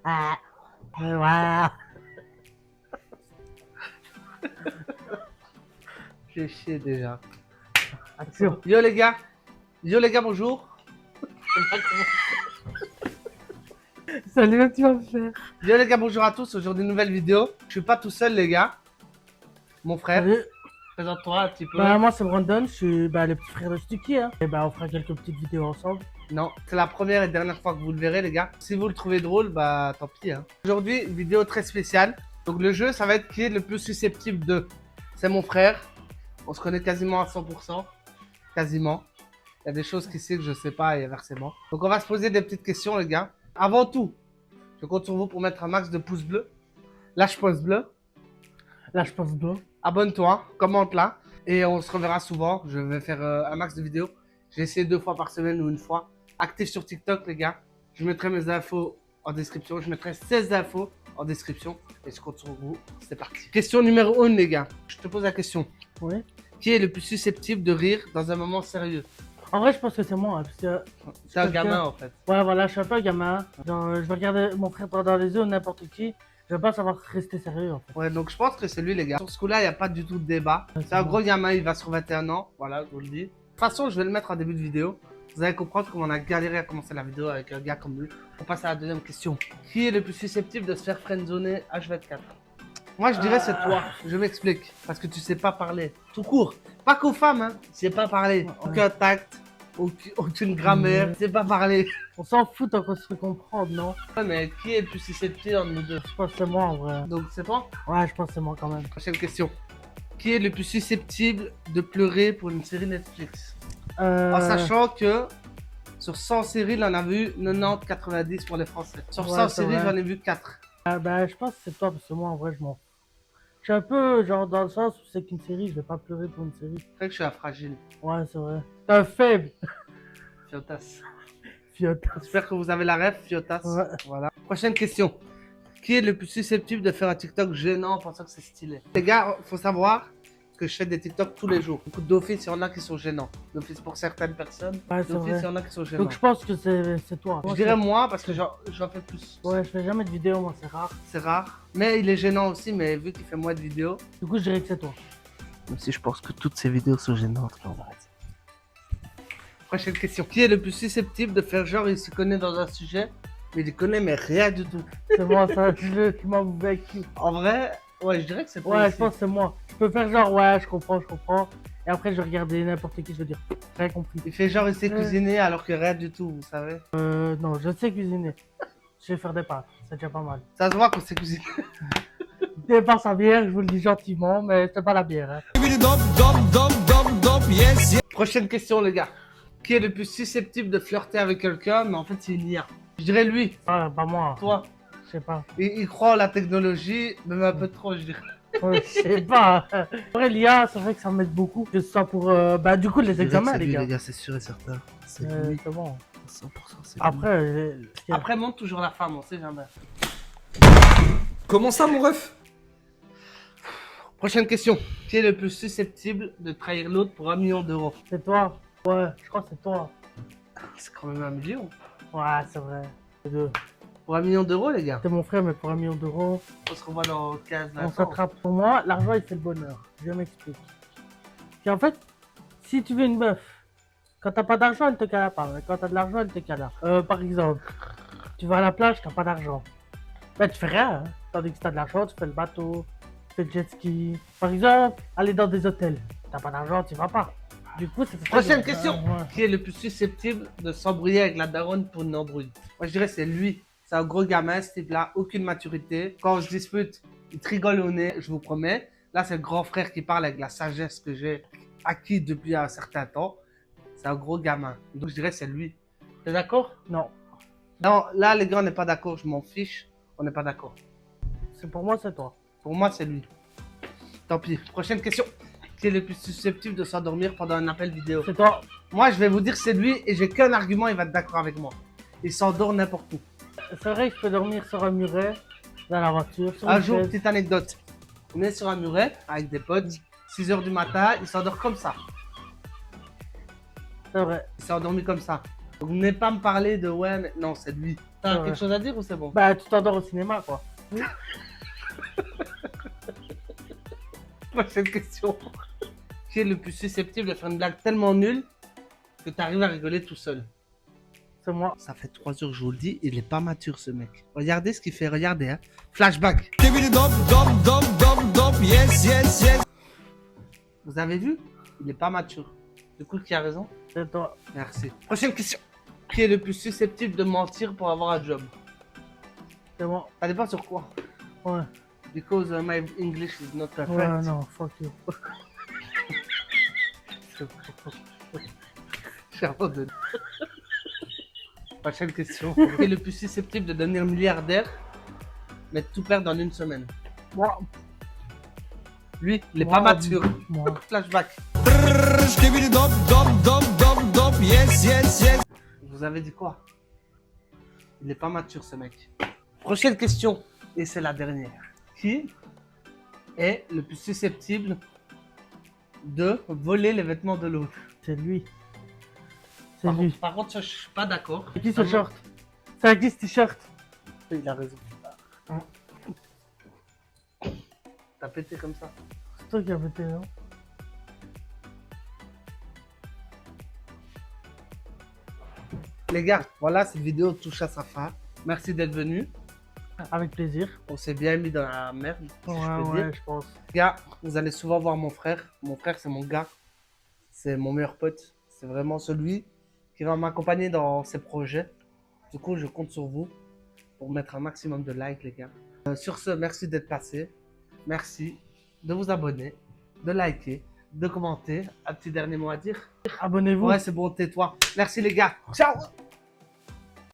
Ah, voilà. J'ai chié déjà. Action. Yo les gars. Yo les gars, bonjour. Salut, tu vas me faire. Yo les gars, bonjour à tous. Aujourd'hui, une nouvelle vidéo. Je suis pas tout seul, les gars. Mon frère. Salut. Présente-toi un petit peu. Bah, moi, c'est Brandon, je suis le petit frère de Stucky. Hein. Et bah, on fera quelques petites vidéos ensemble. Non, c'est la première et dernière fois que vous le verrez, les gars. Si vous le trouvez drôle, bah tant pis. Hein. Aujourd'hui, une vidéo très spéciale. Donc, le jeu, ça va être qui est le plus susceptible de. C'est mon frère. On se connaît quasiment à 100%. Quasiment. Il y a des choses qu'ici que je sais pas et inversement. Donc, on va se poser des petites questions, les gars. Avant tout, je compte sur vous pour mettre un max de pouces bleus. Lâche pouce bleu. Là, je pense bien. Abonne-toi, commente là. Et on se reverra souvent. Je vais faire un max de vidéos. J'ai essayé 2 fois par semaine ou une fois. Actif sur TikTok, les gars. Je mettrai mes infos en description. Je mettrai 16 infos en description. Et je compte sur vous. C'est parti. Question numéro 1, les gars. Je te pose la question. Oui. Qui est le plus susceptible de rire dans un moment sérieux? En vrai, je pense que c'est moi. Hein, parce que, C'est un Parce que- gamin, en fait. ouais, voilà, je suis un peu un gamin. Genre, je vais regarder mon frère droit dans les yeux ou n'importe qui. Je vais pas savoir rester sérieux, en fait. Ouais, donc je pense que c'est lui, les gars. Sur ce coup-là, il n'y a pas du tout de débat. Ouais, C'est un bon. gros gamin, il va sur 21 ans. Voilà, je vous le dis. De toute façon, je vais le mettre en début de vidéo. Vous allez comprendre comment on a galéré à commencer la vidéo avec un gars comme lui. On passe à la deuxième question. Qui est le plus susceptible de se faire friendzoner H24? Moi, je dirais c'est toi. Je m'explique. Parce que tu sais pas parler. Tout court. Pas qu'aux femmes, hein. Tu sais pas parler. Ouais. Aucun tact. Aucune grammaire. Tu sais pas parler. On s'en fout tant qu'on se fait comprendre, non? Ouais, mais qui est le plus susceptible entre nous deux? Je pense que c'est moi, en vrai. Donc, c'est toi? Ouais, je pense que c'est moi quand même. Prochaine question. Qui est le plus susceptible de pleurer pour une série Netflix? En sachant que sur 100 séries, il en a vu 90-90 pour les Français. Sur Ouais, 100 c'est séries, vrai. j'en ai vu 4. Bah, je pense que c'est toi, parce que moi, en vrai, je m'en fous. Je suis un peu, genre, dans le sens où c'est qu'une série, je vais pas pleurer pour une série. C'est vrai que je suis un fragile. Ouais, c'est vrai. T'es un faible. Fiotas. Fiotte. J'espère que vous avez la ref, Fiotas. Ouais. Voilà. Prochaine question. Qui est le plus susceptible de faire un TikTok gênant en pensant que c'est stylé? Les gars, faut savoir que je fais des TikTok tous les jours. Beaucoup d'office, il y en a qui sont gênants. D'office pour certaines personnes. Ouais, c'est D'office, vrai. il y en a qui sont gênants. Donc, je pense que c'est toi. Je Moi, dirais moi parce que j'en fais plus. Ouais, je fais jamais de vidéo, moi, c'est rare. C'est rare. Mais il est gênant aussi, mais vu qu'il fait moins de vidéos. Du coup, je dirais que c'est toi. Même si je pense que toutes ces vidéos sont gênantes, mais on va arrêter. Prochaine question. Qui est le plus susceptible de faire genre il se connaît dans un sujet, mais il connaît mais rien du tout? C'est moi, ça. Je m'en vécu. En vrai, ouais, je dirais que c'est toi Ouais, aussi. je pense que c'est moi. Je peux faire genre, ouais, je comprends, je comprends. Et après, je vais regarder n'importe qui, je vais dire, rien compris. Il fait genre il sait cuisiner alors que rien du tout, vous savez. Non, je sais cuisiner. Je vais faire des pâtes, c'est déjà pas mal. Ça se voit qu'on sait cuisiner. C'est pas sa bière, je vous le dis gentiment, mais c'est pas la bière. Hein. Prochaine question, les gars. Qui est le plus susceptible de flirter avec quelqu'un, mais en fait c'est une IA? Je dirais lui, Ah, pas moi, toi. je sais pas. Il croit en la technologie, même un peu trop, je dirais. Ouais, je sais pas. Après, l'IA, c'est vrai que ça m'aide beaucoup. Que ce soit pour, bah, du coup, les examens, les gars. c'est sûr et certain. C'est C'est bon. 100%. C'est Après, Après, monte toujours la femme, on sait jamais. Comment ça, mon ref? Prochaine question. Qui est le plus susceptible de trahir l'autre pour 1 million d'euros? c'est toi. Ouais, je crois que c'est toi. C'est quand même 1 million. Ouais, c'est vrai. C'est deux. Pour 1 million d'euros, les gars. T'es mon frère, mais pour 1 million d'euros, On se revoit dans 15 on 20 ans. s'attrape. Pour moi, l'argent, il fait le bonheur. Je m'explique. Puis en fait, si tu veux une meuf, quand t'as pas d'argent, elle te cala pas. Mais quand t'as de l'argent, elle te cala. Par exemple, tu vas à la plage, t'as pas d'argent. Ben, tu fais rien. Hein. Tandis que si t'as de l'argent, tu fais le bateau, tu fais le jet ski. Par exemple, aller dans des hôtels. T'as pas d'argent, tu vas pas. Du coup, c'est ça. Prochaine question. Ouais. Qui est le plus susceptible de s'embrouiller avec la daronne pour une embrouille? Moi, je dirais c'est lui. C'est un gros gamin, ce type-là, aucune maturité. Quand on se dispute, il te rigole au nez, je vous promets. Là, c'est le grand frère qui parle avec la sagesse que j'ai acquis depuis un certain temps. C'est un gros gamin. Donc, je dirais c'est lui. T'es d'accord? Non, Non, là, les gars, on n'est pas d'accord. Je m'en fiche. On n'est pas d'accord. c'est pour moi, c'est toi. Pour moi, c'est lui. Tant pis. Prochaine question. Qui est le plus susceptible de s'endormir pendant un appel vidéo? C'est toi. Moi, je vais vous dire c'est lui et j'ai qu'un argument, il va être d'accord avec moi. Il s'endort n'importe où. C'est vrai que je peux dormir sur un muret, dans la voiture, sur Un une jour, chaise. petite anecdote. On est sur un muret avec des potes, 6 h du matin, il s'endort comme ça. C'est vrai. Il s'est endormi comme ça. Donc venez pas me parler de ouais, mais non, c'est lui. T'as Ouais. quelque chose à dire ou c'est bon? Bah, tu t'endors au cinéma, quoi. Prochaine question. Qui est le plus susceptible de faire une blague tellement nulle que t'arrives à rigoler tout seul? C'est moi. Ça fait 3 jours que je vous le dis, il est pas mature ce mec. Regardez ce qu'il fait, regardez hein. Flashback. Vous avez vu? Il est pas mature. Du coup, qui a raison? C'est toi. Merci. Prochaine question. Qui est le plus susceptible de mentir pour avoir un job? C'est moi. Ça dépend sur quoi. Ouais. Because my English is not perfect. Ouais, non, fuck you. Je suis abandonné. Prochaine question. Qui est le plus susceptible de devenir milliardaire, mais de tout perdre en une semaine? Moi. Lui, il est Moi, pas mature. Moi. Flashback. Vous avez dit quoi? Il est pas mature ce mec. Prochaine question, et c'est la dernière. Qui est le plus susceptible de voler les vêtements de l'autre? C'est lui. C'est lui. Par contre, ça, je suis pas d'accord. C'est qui ce short? C'est qui ce t-shirt? Il a raison. T'as pété comme ça. C'est toi qui as pété, non? Les gars, voilà, cette vidéo touche à sa fin. Merci d'être venus. Avec plaisir. On s'est bien mis dans la merde, si je peux dire. Je pense. Les gars, vous allez souvent voir mon frère. Mon frère, c'est mon gars. C'est mon meilleur pote. C'est vraiment celui qui va m'accompagner dans ses projets. Du coup, je compte sur vous pour mettre un maximum de likes, les gars. Sur ce, merci d'être passé. Merci de vous abonner, de liker, de commenter. Un petit dernier mot à dire? Abonnez-vous. Ouais, c'est bon, tais-toi. Merci, les gars. Ciao!